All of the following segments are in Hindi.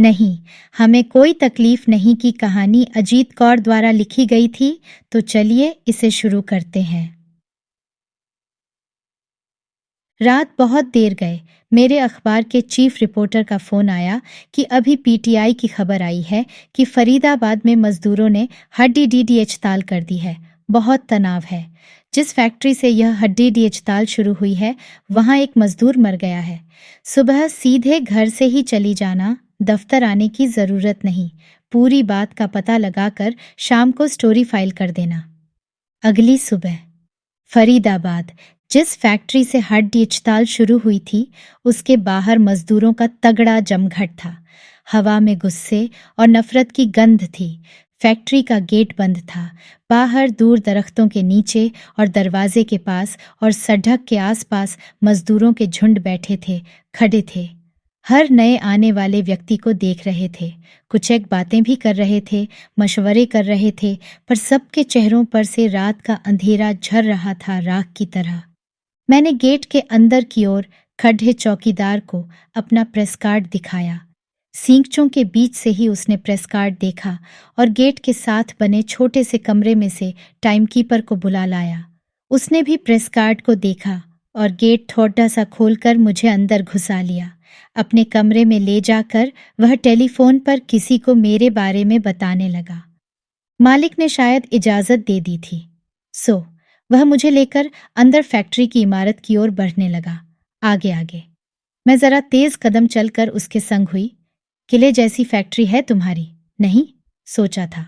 नहीं, हमें कोई तकलीफ नहीं की कहानी अजीत कौर द्वारा लिखी गई थी, तो चलिए इसे शुरू करते हैं। रात बहुत देर गए। मेरे अखबार के चीफ रिपोर्टर का फोन आया कि अभी पीटीआई की खबर आई है कि फरीदाबाद में मजदूरों ने हड्डी डी हड़ताल कर दी है। बहुत तनाव है। जिस फैक्ट्री से यह हड्डी डी हड़ताल शुरू हुई है, वहां एक मजदूर मर गया है। सुबह सीधे घर से ही चली जाना, दफ्तर आने की जरूरत नहीं। पूरी बात का पता लगाकर शाम को स्टोरी फाइल कर देना। अगली सुबह फरीदाबाद, जिस फैक्ट्री से हड्डी हड़ताल शुरू हुई थी, उसके बाहर मजदूरों का तगड़ा जमघट था। हवा में गुस्से और नफरत की गंध थी। फैक्ट्री का गेट बंद था। बाहर दूर दरख्तों के नीचे और दरवाजे के पास और सड़क के आसपास मजदूरों के झुंड बैठे थे, खड़े थे। हर नए आने वाले व्यक्ति को देख रहे थे। कुछ एक बातें भी कर रहे थे, मशवरे कर रहे थे, पर सबके चेहरों पर से रात का अंधेरा झर रहा था, राख की तरह। मैंने गेट के अंदर की ओर खड़े चौकीदार को अपना प्रेस कार्ड दिखाया। सींगचों के बीच से ही उसने प्रेस कार्ड देखा और गेट के साथ बने छोटे से कमरे में से टाइमकीपर को बुला लाया। उसने भी प्रेस कार्ड को देखा और गेट थोड़ा सा खोलकर मुझे अंदर घुसा लिया। अपने कमरे में ले जाकर वह टेलीफोन पर किसी को मेरे बारे में बताने लगा। मालिक ने शायद इजाजत दे दी थी। वह मुझे लेकर अंदर फैक्ट्री की इमारत की ओर बढ़ने लगा, आगे आगे। मैं जरा तेज कदम चलकर उसके संग हुई। किले जैसी फैक्ट्री है तुम्हारी, नहीं? सोचा था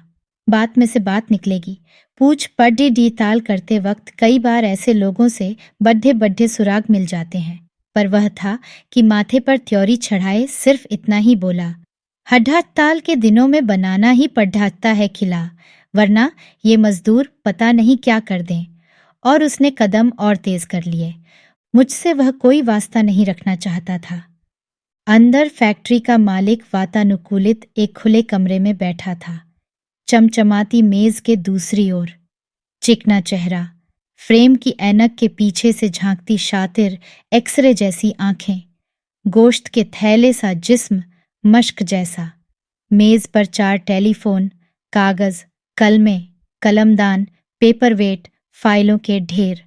बात में से बात निकलेगी। पूछ पड्डी डी ताल करते वक्त कई बार ऐसे लोगों से बड्ढे बड्ढे सुराग मिल जाते हैं, पर वह था कि माथे पर त्योरी चढ़ाए सिर्फ इतना ही बोला, हड्डाताल के दिनों में बनाना ही पड्ढाता है खिला, वरना ये मजदूर पता नहीं क्या कर दें। और उसने कदम और तेज कर लिए। मुझसे वह कोई वास्ता नहीं रखना चाहता था। अंदर फैक्ट्री का मालिक वातानुकूलित एक खुले कमरे में बैठा था। चमचमाती मेज के दूसरी ओर चिकना चेहरा, फ्रेम की ऐनक के पीछे से झांकती शातिर एक्सरे जैसी आंखें, गोश्त के थैले सा जिस्म, मश्क जैसा। मेज पर 4 टेलीफोन, कागज, कलमें, कलमदान, पेपरवेट, फाइलों के ढेर।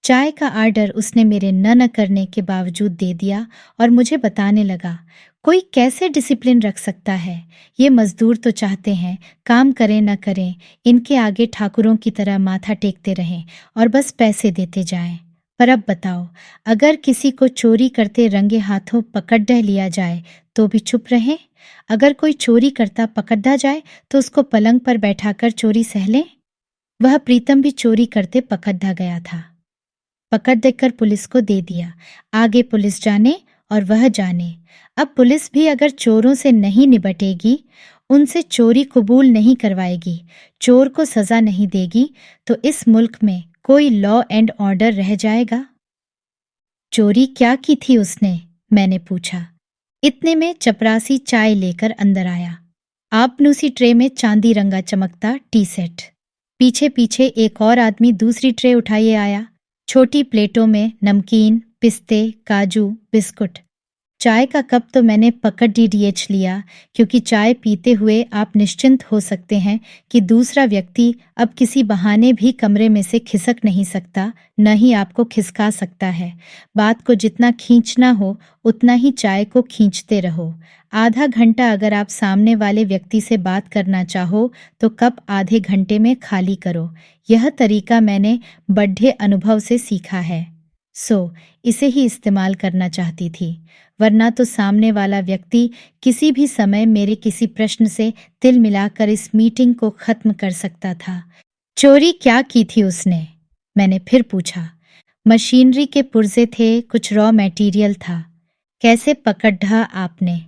चाय का आर्डर उसने मेरे न करने के बावजूद दे दिया और मुझे बताने लगा, कोई कैसे डिसिप्लिन रख सकता है? ये मजदूर तो चाहते हैं काम करें न करें, इनके आगे ठाकुरों की तरह माथा टेकते रहें और बस पैसे देते जाएं। पर अब बताओ, अगर किसी को चोरी करते रंगे हाथों पकड़ लिया जाए तो भी चुप रहें? अगर कोई चोरी करता पकड़ा जाए तो उसको पलंग पर बैठाकर चोरी सह लें? वह प्रीतम भी चोरी करते पकड़ा गया था। पकड़ देकर पुलिस को दे दिया। आगे पुलिस जाने और वह जाने। अब पुलिस भी अगर चोरों से नहीं निपटेगी, उनसे चोरी कबूल नहीं करवाएगी, चोर को सजा नहीं देगी, तो इस मुल्क में कोई लॉ एंड ऑर्डर रह जाएगा? चोरी क्या की थी उसने? मैंने पूछा। इतने में चपरासी चाय लेकर अंदर आया। आपनूसी ट्रे में चांदी रंगा चमकता टी सेट। पीछे पीछे एक और आदमी दूसरी ट्रे उठाए आया। छोटी प्लेटों में नमकीन, पिस्ते, काजू, बिस्कुट। चाय का कप तो मैंने पकड़ डीडीएच लिया, क्योंकि चाय पीते हुए आप निश्चिंत हो सकते हैं कि दूसरा व्यक्ति अब किसी बहाने भी कमरे में से खिसक नहीं सकता, न ही आपको खिसका सकता है। बात को जितना खींचना हो उतना ही चाय को खींचते रहो। आधा घंटा अगर आप सामने वाले व्यक्ति से बात करना चाहो तो कप आधे घंटे में खाली करो। यह तरीका मैंने बड्ढे अनुभव से सीखा है, इसे ही इस्तेमाल करना चाहती थी। वरना तो सामने वाला व्यक्ति किसी भी समय मेरे किसी प्रश्न से तिल मिलाकर इस मीटिंग को खत्म कर सकता था। चोरी क्या की थी उसने? मैंने फिर पूछा। मशीनरी के पुर्जे थे, कुछ रॉ मटेरियल था। कैसे पकड़ा आपने?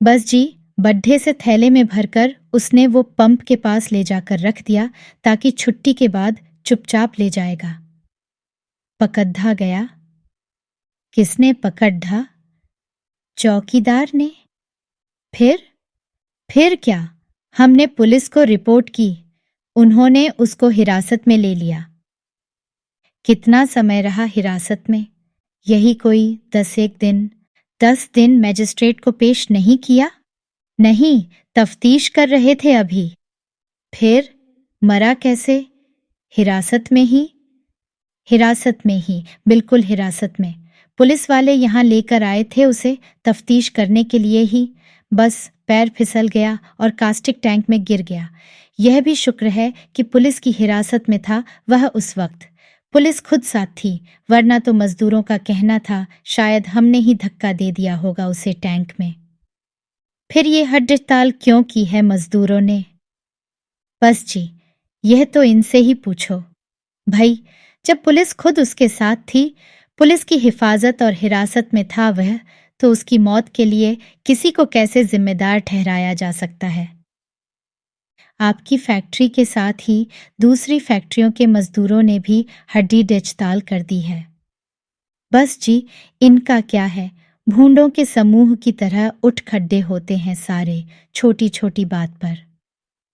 बस जी, बड्ढे से थैले में भरकर उसने वो पंप के पास ले जाकर रख दिया, ताकि छुट्टी के बाद चुपचाप ले जाएगा। पकड़ा गया? किसने पकड़ा? चौकीदार ने। फिर क्या? हमने पुलिस को रिपोर्ट की। उन्होंने उसको हिरासत में ले लिया। कितना समय रहा हिरासत में? यही कोई 10 दिन। 10 दिन मजिस्ट्रेट को पेश नहीं किया? नहीं, तफ्तीश कर रहे थे अभी। फिर मरा कैसे? हिरासत में ही। हिरासत में ही, बिल्कुल हिरासत में। पुलिस वाले यहाँ लेकर आए थे उसे तफ्तीश करने के लिए ही। बस पैर फिसल गया और कास्टिक टैंक में गिर गया। यह भी शुक्र है कि पुलिस की हिरासत में था वह उस वक्त। पुलिस खुद साथ थी, वरना तो मजदूरों का कहना था शायद हमने ही धक्का दे दिया होगा उसे टैंक में। फिर ये हड्डताल क्यों की है मजदूरों ने? बस जी, यह तो इनसे ही पूछो। भाई, जब पुलिस खुद उसके साथ थी, पुलिस की हिफाजत और हिरासत में था वह, तो उसकी मौत के लिए किसी को कैसे जिम्मेदार ठहराया जा सकता है? आपकी फैक्ट्री के साथ ही दूसरी फैक्ट्रियों के मजदूरों ने भी हड्डी हड़ताल कर दी है। बस जी, इनका क्या है? भूंडों के समूह की तरह उठ खड्डे होते हैं सारे, छोटी छोटी बात पर।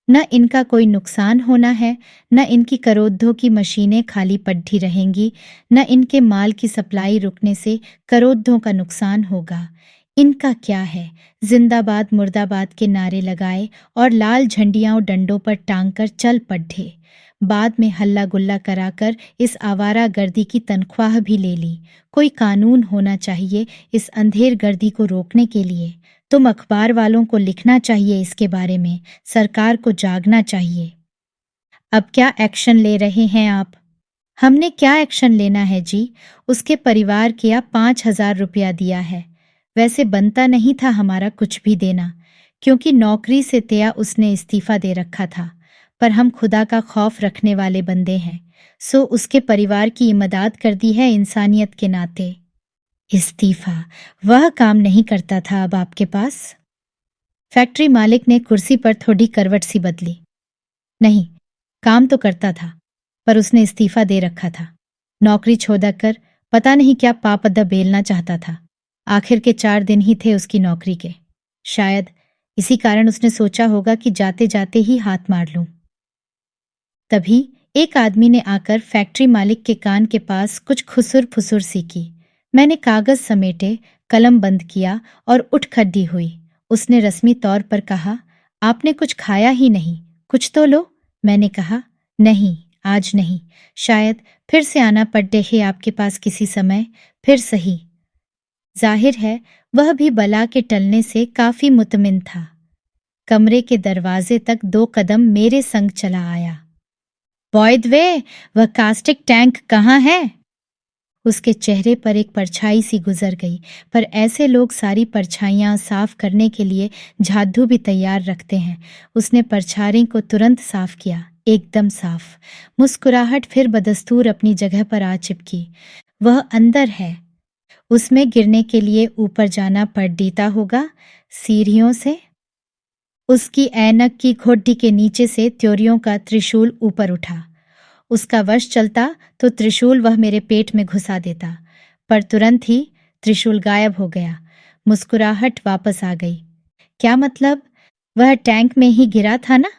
न इनका कोई नुकसान होना है, न इनकी करोड़ों की मशीनें खाली पड़ी रहेंगी, न इनके माल की सप्लाई रुकने से करोड़ों का नुकसान होगा। इनका क्या है? जिंदाबाद मुर्दाबाद के नारे लगाए और लाल झंडियां डंडों पर टांग कर चल पड़े। बाद में हल्ला गुल्ला कराकर इस आवारा गर्दी की तनख्वाह भी ले ली। कोई कानून होना चाहिए इस अंधेर गर्दी को रोकने के लिए। तुम अखबार वालों को लिखना चाहिए इसके बारे में, सरकार को जागना चाहिए। अब क्या एक्शन ले रहे हैं आप? हमने क्या एक्शन लेना है जी? उसके परिवार के या 5,000 रुपया दिया है। वैसे बनता नहीं था हमारा कुछ भी देना, क्योंकि नौकरी से तया उसने इस्तीफा दे रखा था। पर हम खुदा का खौफ रखने वाले बंदे हैं, सो उसके परिवार की इमदाद कर दी है इंसानियत के नाते। इस्तीफा? वह काम नहीं करता था अब आपके पास? फैक्ट्री मालिक ने कुर्सी पर थोड़ी करवट सी बदली। नहीं, काम तो करता था, पर उसने इस्तीफा दे रखा था। नौकरी छोड़कर पता नहीं क्या पापद्दा बेलना चाहता था। आखिर के 4 दिन ही थे उसकी नौकरी के। शायद इसी कारण उसने सोचा होगा कि जाते जाते ही हाथ मार लूं। तभी एक आदमी ने आकर फैक्ट्री मालिक के कान के पास कुछ खुसुर फुसुर सी की। मैंने कागज समेटे, कलम बंद किया और उठ खड़ी हुई। उसने रस्मी तौर पर कहा, आपने कुछ खाया ही नहीं, कुछ तो लो। मैंने कहा, नहीं, आज नहीं, शायद फिर से आना पड़े है आपके पास किसी समय, फिर सही। जाहिर है वह भी बला के टलने से काफी मुतमिन था। कमरे के दरवाजे तक 2 कदम मेरे संग चला आया। बॉयदवे, वह कास्टिक टैंक कहाँ है? उसके चेहरे पर एक परछाई सी गुजर गई, पर ऐसे लोग सारी परछाइयां साफ करने के लिए झाड़ू भी तैयार रखते हैं। उसने परछाई को तुरंत साफ किया, एकदम साफ। मुस्कुराहट फिर बदस्तूर अपनी जगह पर आ चिपकी। वह अंदर है। उसमें गिरने के लिए ऊपर जाना पड़ता होगा, सीढ़ियों से। उसकी ऐनक की घोड्डी के नीचे से त्योरियों का त्रिशूल ऊपर उठा। उसका वश चलता तो त्रिशूल वह मेरे पेट में घुसा देता, पर तुरंत ही त्रिशूल गायब हो गया। मुस्कुराहट वापस आ गई। क्या मतलब? वह टैंक में ही गिरा था ना?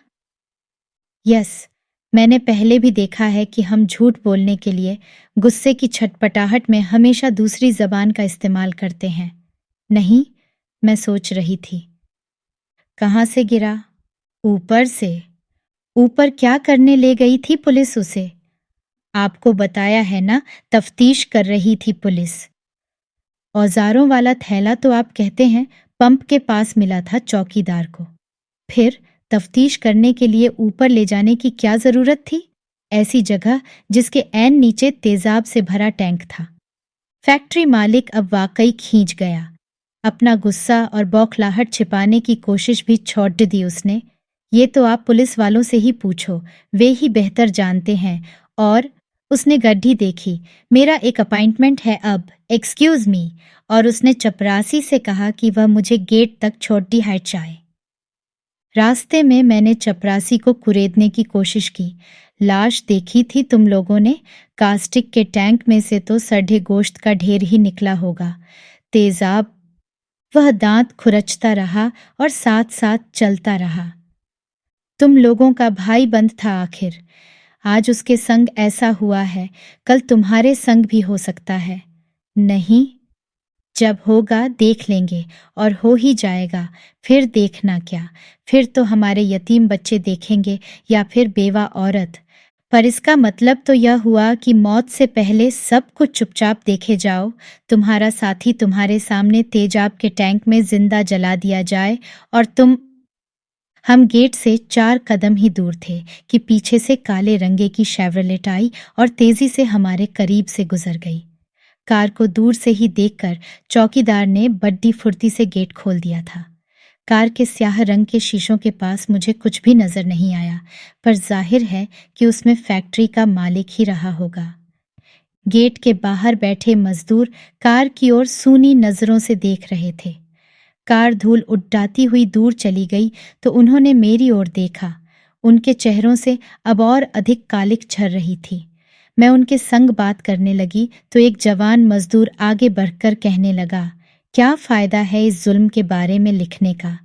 यस, मैंने पहले भी देखा है कि हम झूठ बोलने के लिए गुस्से की छटपटाहट में हमेशा दूसरी जबान का इस्तेमाल करते हैं। नहीं, मैं सोच रही थी। कहाँ से गिरा? ऊपर से। ऊपर क्या करने ले गई थी पुलिस उसे? आपको बताया है ना, तफ्तीश कर रही थी पुलिस। औजारों वाला थैला तो आप कहते हैं पंप के पास मिला था चौकीदार को। फिर तफ्तीश करने के लिए ऊपर ले जाने की क्या जरूरत थी, ऐसी जगह जिसके ऐन नीचे तेजाब से भरा टैंक था? फैक्ट्री मालिक अब वाकई खींच गया। अपना गुस्सा और बौखलाहट छिपाने की कोशिश भी छोड़ दी उसने। ये तो आप पुलिस वालों से ही पूछो, वे ही बेहतर जानते हैं। और उसने गड्ढी देखी। मेरा एक अपॉइंटमेंट है अब, एक्सक्यूज मी। और उसने चपरासी से कहा कि वह मुझे गेट तक छोटी है चाय। रास्ते में मैंने चपरासी को कुरेदने की कोशिश की। लाश देखी थी तुम लोगों ने? कास्टिक के टैंक में से तो सड़े गोश्त का ढेर ही निकला होगा। तेजाब। वह दांत खुरचता रहा और साथ साथ चलता रहा। तुम लोगों का भाई बंद था आखिर। आज उसके संग ऐसा हुआ है, कल तुम्हारे संग भी हो सकता है। नहीं, जब होगा देख लेंगे, और हो ही जाएगा, फिर देखना क्या। फिर तो हमारे यतीम बच्चे देखेंगे या फिर बेवा औरत। पर इसका मतलब तो यह हुआ कि मौत से पहले सब कुछ चुपचाप देखे जाओ। तुम्हारा साथी तुम्हारे सामने तेजाब के टैंक में जिंदा जला दिया जाए और तुम। हम गेट से 4 कदम ही दूर थे कि पीछे से काले रंगे की शेवरलेट आई और तेजी से हमारे करीब से गुजर गई। कार को दूर से ही देखकर चौकीदार ने बड्डी फुर्ती से गेट खोल दिया था। कार के स्याह रंग के शीशों के पास मुझे कुछ भी नजर नहीं आया, पर जाहिर है कि उसमें फैक्ट्री का मालिक ही रहा होगा। गेट के बाहर बैठे मजदूर कार की ओर सूनी नजरों से देख रहे थे। कार धूल उड़ाती हुई दूर चली गई तो उन्होंने मेरी ओर देखा। उनके चेहरों से अब और अधिक कालिक झर रही थी। मैं उनके संग बात करने लगी तो एक जवान मजदूर आगे बढ़कर कहने लगा, क्या फायदा है इस जुल्म के बारे में लिखने का?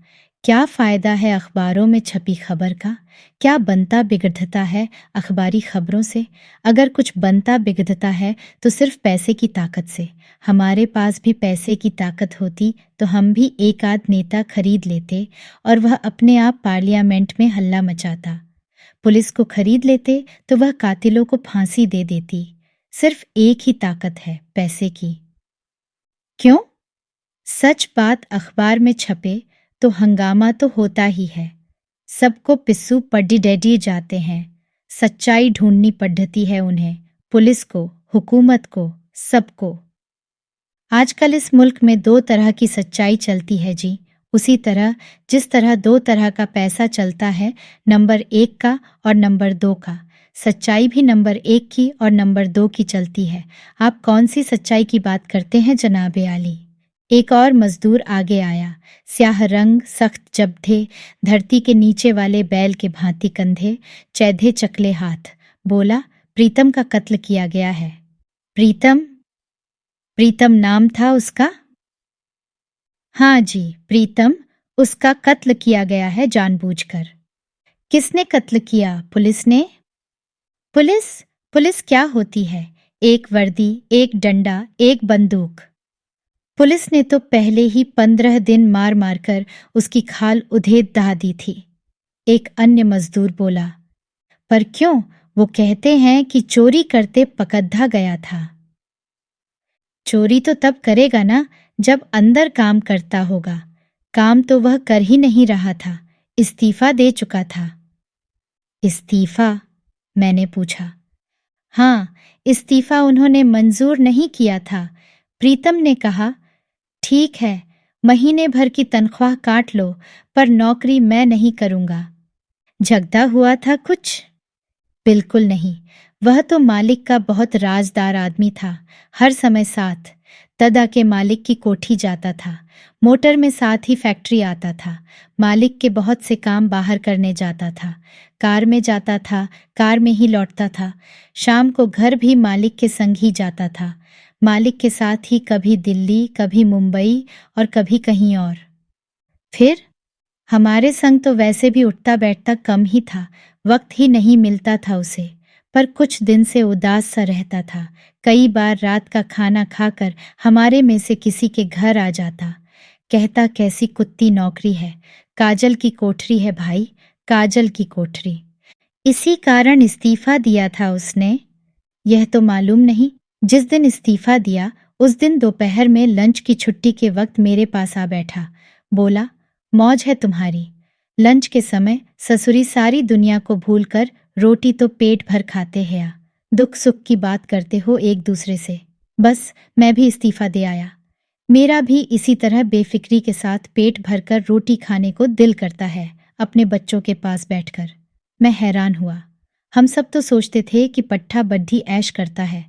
क्या फायदा है अखबारों में छपी खबर का? क्या बनता बिगड़ता है अखबारी खबरों से? अगर कुछ बनता बिगड़ता है तो सिर्फ पैसे की ताकत से। हमारे पास भी पैसे की ताकत होती तो हम भी एक आध नेता खरीद लेते और वह अपने आप पार्लियामेंट में हल्ला मचाता। पुलिस को खरीद लेते तो वह कातिलों को फांसी दे देती। सिर्फ एक ही ताकत है, पैसे की। क्यों? सच बात अखबार में छपे तो हंगामा तो होता ही है। सबको पिस्सू पड्डी डैडी जाते हैं। सच्चाई ढूंढनी पड़ती है उन्हें, पुलिस को, हुकूमत को, सबको। आजकल इस मुल्क में 2 तरह की सच्चाई चलती है जी। उसी तरह जिस तरह 2 तरह का पैसा चलता है, नंबर 1 का और नंबर 2 का। सच्चाई भी नंबर 1 की और नंबर 2 की चलती है। आप कौन सी सच्चाई की बात करते हैं जनाबे आली? एक और मजदूर आगे आया। स्याह रंग, सख्त जबधे, धरती के नीचे वाले बैल के भांति कंधे, चैधे चकले हाथ। बोला, प्रीतम का कत्ल किया गया है। प्रीतम? प्रीतम नाम था उसका? हाँ जी, प्रीतम। उसका कत्ल किया गया है जानबूझकर। किसने कत्ल किया? पुलिस ने? पुलिस? पुलिस क्या होती है? एक वर्दी, एक डंडा, एक बंदूक। पुलिस ने तो पहले ही 15 दिन मार मारकर उसकी खाल उधेड़ दहा दी थी। एक अन्य मजदूर बोला। पर क्यों? वो कहते हैं कि चोरी करते पकड़ा गया था। चोरी तो तब करेगा ना जब अंदर काम करता होगा। काम तो वह कर ही नहीं रहा था, इस्तीफा दे चुका था। इस्तीफा? मैंने पूछा। हाँ, इस्तीफा उन्होंने मंजूर नहीं किया था। प्रीतम ने कहा, ठीक है, महीने भर की तनख्वाह काट लो, पर नौकरी मैं नहीं करूंगा। झगड़ा हुआ था कुछ? बिल्कुल नहीं। वह तो मालिक का बहुत राजदार आदमी था, हर समय साथ। ददा के मालिक की कोठी जाता था, मोटर में साथ ही फैक्ट्री आता था। मालिक के बहुत से काम बाहर करने जाता था, कार में जाता था, कार में ही लौटता था। शाम को घर भी मालिक के संग ही जाता था। मालिक के साथ ही कभी दिल्ली, कभी मुंबई और कभी कहीं और। फिर हमारे संग तो वैसे भी उठता बैठता कम ही था, वक्त ही नहीं मिलता था उसे। पर कुछ दिन से उदास सा रहता था। कई बार रात का खाना खाकर हमारे में से किसी के घर आ जाता। कहता, कैसी कुत्ती नौकरी है, काजल की कोठरी है भाई, काजल की कोठरी। इसी कारण इस्तीफा दिया था उसने। यह तो मालूम नहीं। जिस दिन इस्तीफा दिया उस दिन दोपहर में लंच की छुट्टी के वक्त मेरे पास आ बैठा। बोला, मौज है तुम्हारी। लंच के समय ससुरी सारी दुनिया को भूलकर रोटी तो पेट भर खाते हैं, दुख सुख की बात करते हो एक दूसरे से। बस मैं भी इस्तीफा दे आया। मेरा भी इसी तरह बेफिक्री के साथ पेट भरकर रोटी खाने को दिल करता है, अपने बच्चों के पास बैठकर। मैं हैरान हुआ। हम सब तो सोचते थे कि पट्ठा बड्ढी ऐश करता है,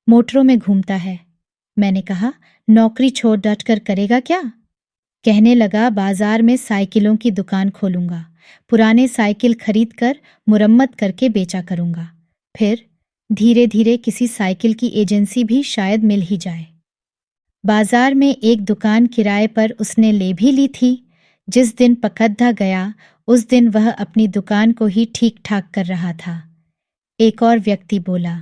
मोटरों में घूमता है। मैंने कहा, नौकरी छोड़ डट कर करेगा क्या? कहने लगा, बाजार में साइकिलों की दुकान खोलूंगा, पुराने साइकिल खरीद कर मुरम्मत करके बेचा करूंगा। फिर धीरे धीरे किसी साइकिल की एजेंसी भी शायद मिल ही जाए। बाजार में एक दुकान किराए पर उसने ले भी ली थी। जिस दिन पकड़ा गया उस दिन वह अपनी दुकान को ही ठीक ठाक कर रहा था। एक और व्यक्ति बोला,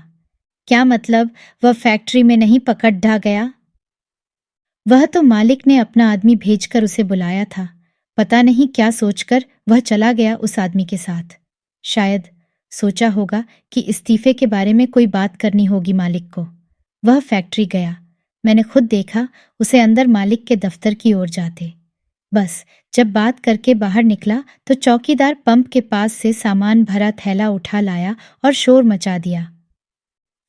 क्या मतलब, वह फैक्ट्री में नहीं पकड़ा गया? वह तो मालिक ने अपना आदमी भेजकर उसे बुलाया था। पता नहीं क्या सोचकर वह चला गया उस आदमी के साथ। शायद सोचा होगा कि इस्तीफे के बारे में कोई बात करनी होगी मालिक को। वह फैक्ट्री गया। मैंने खुद देखा उसे अंदर मालिक के दफ्तर की ओर जाते। बस जब बात करके बाहर निकला तो चौकीदार पंप के पास से सामान भरा थैला उठा लाया और शोर मचा दिया।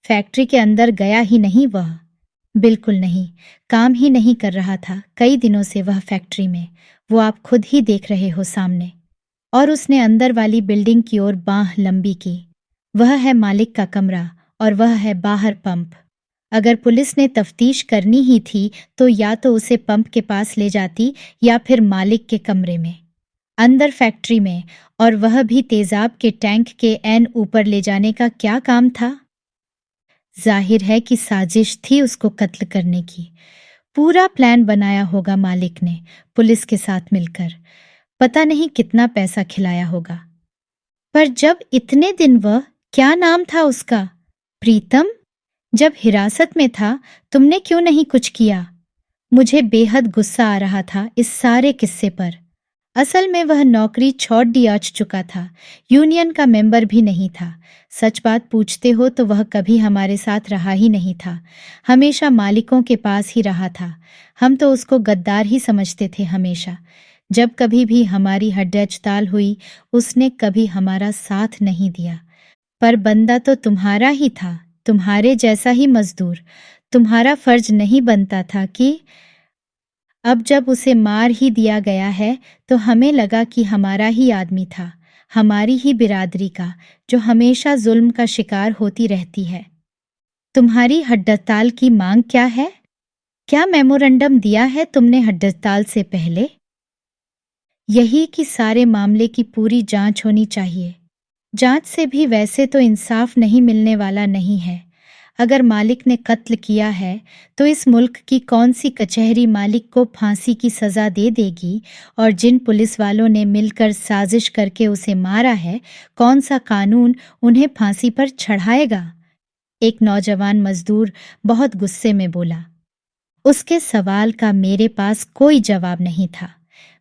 फैक्ट्री के अंदर गया ही नहीं वह। बिल्कुल नहीं, काम ही नहीं कर रहा था कई दिनों से वह फैक्ट्री में। वो आप खुद ही देख रहे हो सामने। और उसने अंदर वाली बिल्डिंग की ओर बांह लंबी की। वह है मालिक का कमरा और वह है बाहर पंप। अगर पुलिस ने तफ्तीश करनी ही थी तो या तो उसे पंप के पास ले जाती या फिर मालिक के कमरे में। अंदर फैक्ट्री में, और वह भी तेजाब के टैंक के एन ऊपर ले जाने का क्या काम था? जाहिर है कि साजिश थी उसको कत्ल करने की। पूरा प्लान बनाया होगा मालिक ने पुलिस के साथ मिलकर। पता नहीं कितना पैसा खिलाया होगा। पर जब इतने दिन वह, क्या नाम था उसका? प्रीतम? जब हिरासत में था तुमने क्यों नहीं कुछ किया? मुझे बेहद गुस्सा आ रहा था इस सारे किस्से पर। असल में वह नौकरी छोड़ दिया चुका था, यूनियन का मेंबर भी नहीं था। सच बात पूछते हो तो वह कभी हमारे साथ रहा ही नहीं था, हमेशा मालिकों के पास ही रहा था। हम तो उसको गद्दार ही समझते थे हमेशा। जब कभी भी हमारी हड़ताल हुई उसने कभी हमारा साथ नहीं दिया। पर बंदा तो तुम्हारा ही था, तुम्हारे जैसा ही मजदूर। तुम्हारा फर्ज नहीं बनता था कि अब जब उसे मार ही दिया गया है तो हमें लगा कि हमारा ही आदमी था, हमारी ही बिरादरी का, जो हमेशा जुल्म का शिकार होती रहती है। तुम्हारी हड़ताल की मांग क्या है? क्या मेमोरेंडम दिया है तुमने हड़ताल से पहले? यही कि सारे मामले की पूरी जांच होनी चाहिए। जांच से भी वैसे तो इंसाफ नहीं मिलने वाला नहीं है। अगर मालिक ने कत्ल किया है तो इस मुल्क की कौन सी कचहरी मालिक को फांसी की सज़ा दे देगी, और जिन पुलिस वालों ने मिलकर साजिश करके उसे मारा है, कौन सा कानून उन्हें फांसी पर चढ़ाएगा? एक नौजवान मजदूर बहुत गुस्से में बोला। उसके सवाल का मेरे पास कोई जवाब नहीं था।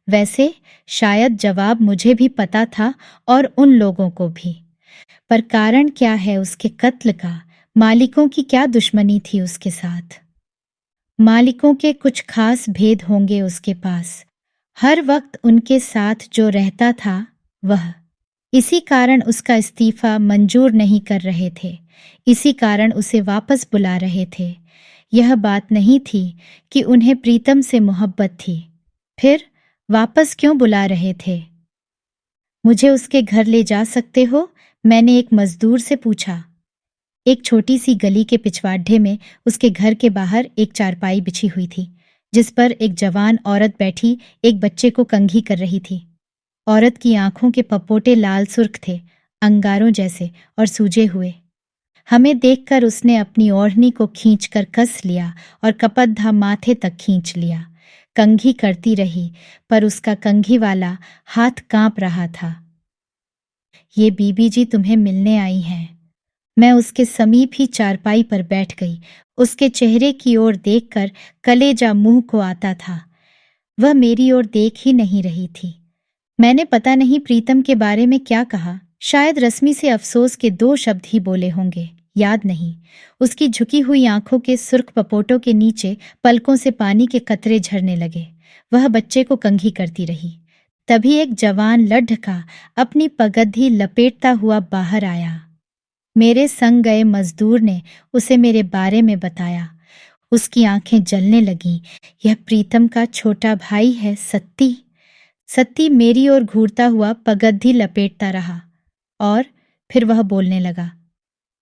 वैसे शायद जवाब मुझे भी पता था और उन लोगों को भी। पर कारण क्या है उसके कत्ल का? मालिकों की क्या दुश्मनी थी उसके साथ? मालिकों के कुछ खास भेद होंगे उसके पास। हर वक्त उनके साथ जो रहता था वह। इसी कारण उसका इस्तीफा मंजूर नहीं कर रहे थे। इसी कारण उसे वापस बुला रहे थे। यह बात नहीं थी कि उन्हें प्रीतम से मोहब्बत थी। फिर वापस क्यों बुला रहे थे? मुझे उसके घर ले जा सकते हो? मैंने एक मजदूर से पूछा। एक छोटी सी गली के पिछवाड़े में उसके घर के बाहर एक चारपाई बिछी हुई थी, जिस पर एक जवान औरत बैठी एक बच्चे को कंघी कर रही थी। औरत की आंखों के पपोटे लाल सुर्ख थे, अंगारों जैसे और सूजे हुए। हमें देखकर उसने अपनी ओढ़नी को खींचकर कस लिया और कपद्धा माथे तक खींच लिया। कंघी करती रही, पर उसका कंघी वाला हाथ कांप रहा था। ये बीबी जी तुम्हें मिलने आई हैं। मैं उसके समीप ही चारपाई पर बैठ गई। उसके चेहरे की ओर देखकर कलेजा मुंह को आता था। वह मेरी ओर देख ही नहीं रही थी। मैंने पता नहीं प्रीतम के बारे में क्या कहा। शायद रश्मि से अफसोस के 2 शब्द ही बोले होंगे, याद नहीं। उसकी झुकी हुई आंखों के सुर्ख पपोटों के नीचे पलकों से पानी के कतरे झरने लगे। वह बच्चे को कंघी करती रही। तभी एक जवान लड्ढका अपनी पगड्डी लपेटता हुआ बाहर आया। मेरे संग गए मजदूर ने उसे मेरे बारे में बताया। उसकी आंखें जलने लगीं। यह प्रीतम का छोटा भाई है, सत्ती। सत्ती मेरी ओर घूरता हुआ पगड्डी लपेटता रहा और फिर वह बोलने लगा।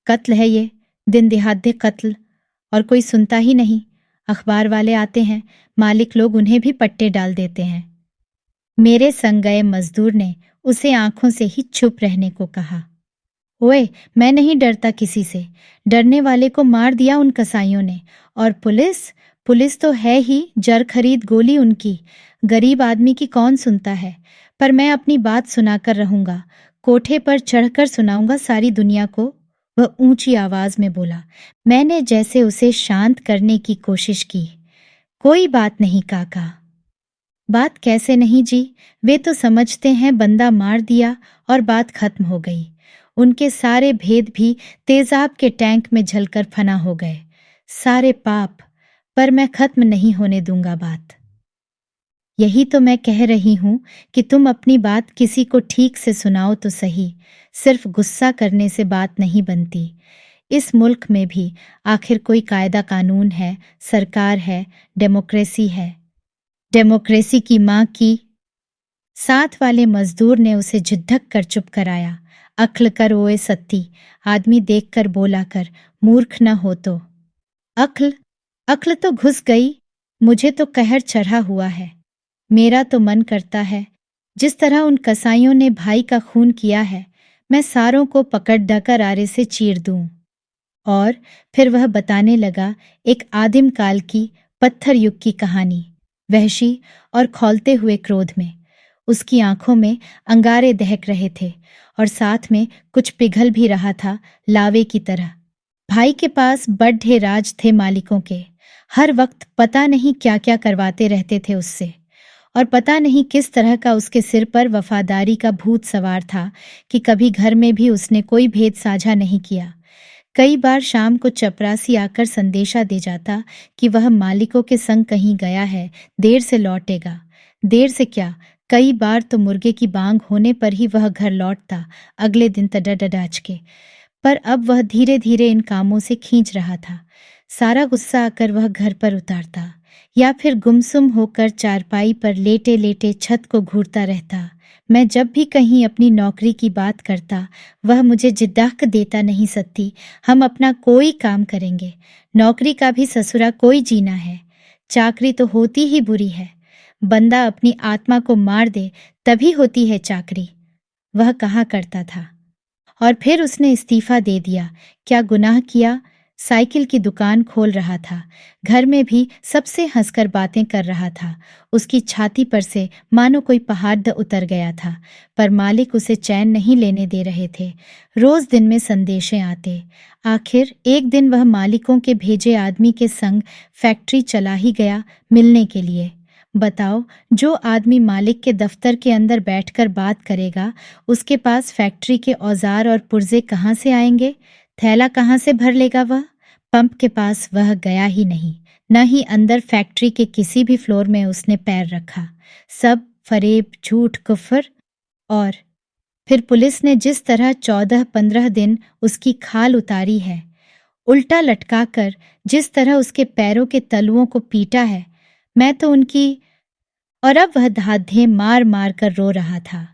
कत्ल है ये, दिन दिहाड़े कत्ल, और कोई सुनता ही नहीं। अखबार वाले आते हैं, मालिक लोग उन्हें भी पट्टे डाल देते हैं। मेरे संग गए मजदूर ने उसे आंखों से ही चुप रहने को कहा। ओए, मैं नहीं डरता किसी से। डरने वाले को मार दिया उन कसाईयों ने। और पुलिस तो है ही, जर खरीद गोली उनकी। गरीब आदमी की कौन सुनता है? पर मैं अपनी बात सुनाकर रहूंगा, कोठे पर चढ़कर सुनाऊंगा सारी दुनिया को। वह ऊंची आवाज में बोला। मैंने जैसे उसे शांत करने की कोशिश की। कोई बात नहीं काका। बात कैसे नहीं जी, वे तो समझते हैं बंदा मार दिया और बात खत्म हो गई। उनके सारे भेद भी तेजाब के टैंक में झलकर फना हो गए, सारे पाप। पर मैं खत्म नहीं होने दूंगा बात। यही तो मैं कह रही हूं कि तुम अपनी बात किसी को ठीक से सुनाओ तो सही, सिर्फ गुस्सा करने से बात नहीं बनती। इस मुल्क में भी आखिर कोई कायदा कानून है, सरकार है, डेमोक्रेसी है। डेमोक्रेसी की माँ की। साथ वाले मजदूर ने उसे झिझक कर चुप कराया। अक्ल कर ओए सत्ती, आदमी देखकर बोला कर, मूर्ख न हो तो। अक्ल अक्ल तो घुस गई, मुझे तो कहर चढ़ा हुआ है। मेरा तो मन करता है जिस तरह उन कसाईयों ने भाई का खून किया है, मैं सारों को पकड़ ढकर आरे से चीर दूं। और फिर वह बताने लगा एक आदिम काल की पत्थर युग की कहानी, वहशी और खौलते हुए क्रोध में। उसकी आंखों में अंगारे दहक रहे थे और साथ में कुछ पिघल भी रहा था, लावे की तरह। भाई के पास बड्ढे राज थे मालिकों के, हर वक्त पता नहीं क्या क्या करवाते रहते थे उससे। और पता नहीं किस तरह का उसके सिर पर वफादारी का भूत सवार था कि कभी घर में भी उसने कोई भेद साझा नहीं किया। कई बार शाम को चपरासी आकर संदेशा दे जाता कि वह मालिकों के संग कहीं गया है, देर से लौटेगा। देर से क्या, कई बार तो मुर्गे की बांग होने पर ही वह घर लौटता, अगले दिन तड़ाड़ाच के। पर अब वह धीरे धीरे इन कामों से खींच रहा था। सारा गुस्सा आकर वह घर पर उतारता या फिर गुमसुम होकर चारपाई पर लेटे लेटे छत को घूरता रहता। मैं जब भी कहीं अपनी नौकरी की बात करता, वह मुझे जिद्दाक देता, नहीं सत्ती, हम अपना कोई काम करेंगे। नौकरी का भी ससुरा कोई जीना है, चाकरी तो होती ही बुरी है। बंदा अपनी आत्मा को मार दे तभी होती है चाकरी, वह कहा करता था। और फिर उसने इस्तीफा दे दिया। क्या गुनाह किया, साइकिल की दुकान खोल रहा था, घर में भी सबसे हंसकर बातें कर रहा था। उसकी छाती पर से मानो कोई पहाड़ उतर गया था, पर मालिक उसे चैन नहीं लेने दे रहे थे। रोज दिन में संदेशे आते। आखिर एक दिन वह मालिकों के भेजे आदमी के संग फैक्ट्री चला ही गया मिलने के लिए। बताओ, जो आदमी मालिक के दफ्तर के अंदर बैठकर बात करेगा, उसके पास फैक्ट्री के औजार और पुर्जे कहाँ से आएंगे? थैला कहाँ से भर लेगा वह? पंप के पास वह गया ही नहीं, न ही अंदर फैक्ट्री के किसी भी फ्लोर में उसने पैर रखा। सब फरेब, झूठ, कुफ्र। और फिर पुलिस ने जिस तरह 14-15 दिन उसकी खाल उतारी है, उल्टा लटकाकर जिस तरह उसके पैरों के तलुओं को पीटा है, मैं तो उनकी। और अब वह धाधे मार मार कर रो रहा था।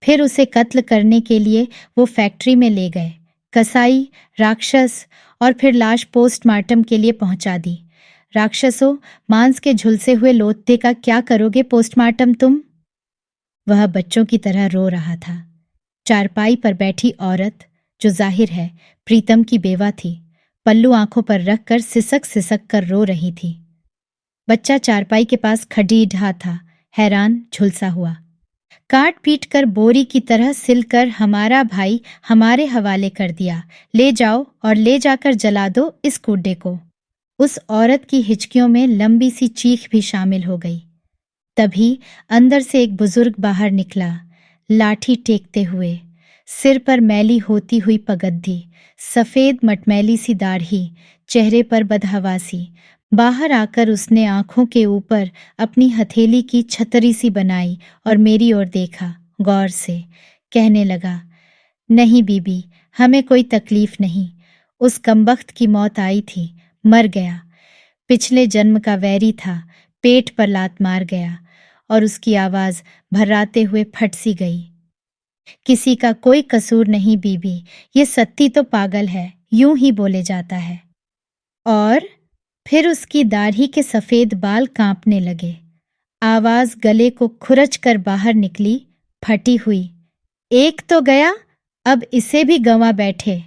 फिर उसे कत्ल करने के लिए वो फैक्ट्री में ले गए, कसाई, राक्षस, और फिर लाश पोस्टमार्टम के लिए पहुंचा दी। राक्षसों, मांस के झुलसे हुए लोथे का क्या करोगे पोस्टमार्टम तुम? वह बच्चों की तरह रो रहा था। चारपाई पर बैठी औरत, जो जाहिर है प्रीतम की बेवा थी, पल्लू आंखों पर रखकर सिसक सिसक कर रो रही थी। बच्चा चारपाई के पास खड़ी ढा था, हैरान, झुलसा हुआ। काट पीट कर बोरी की तरह सिलकर हमारा भाई हमारे हवाले कर दिया, ले जाओ और ले जाकर जला दो इस कूड़े को। उस औरत की हिचकियों में लंबी सी चीख भी शामिल हो गई। तभी अंदर से एक बुजुर्ग बाहर निकला, लाठी टेकते हुए, सिर पर मैली होती हुई पगड्डी, सफेद मटमैली सी दाढ़ी, चेहरे पर बदहवासी। बाहर आकर उसने आंखों के ऊपर अपनी हथेली की छतरी सी बनाई और मेरी ओर देखा गौर से। कहने लगा, नहीं बीबी, हमें कोई तकलीफ नहीं। उस कमबख्त की मौत आई थी, मर गया। पिछले जन्म का वैरी था, पेट पर लात मार गया। और उसकी आवाज भर्राते हुए फट सी गई। किसी का कोई कसूर नहीं बीबी, ये सत्ती तो पागल है, यूं ही बोले जाता है। और फिर उसकी दाढ़ी के सफेद बाल कांपने लगे। आवाज गले को खुरच कर बाहर निकली, फटी हुई, एक तो गया, अब इसे भी गंवा बैठे।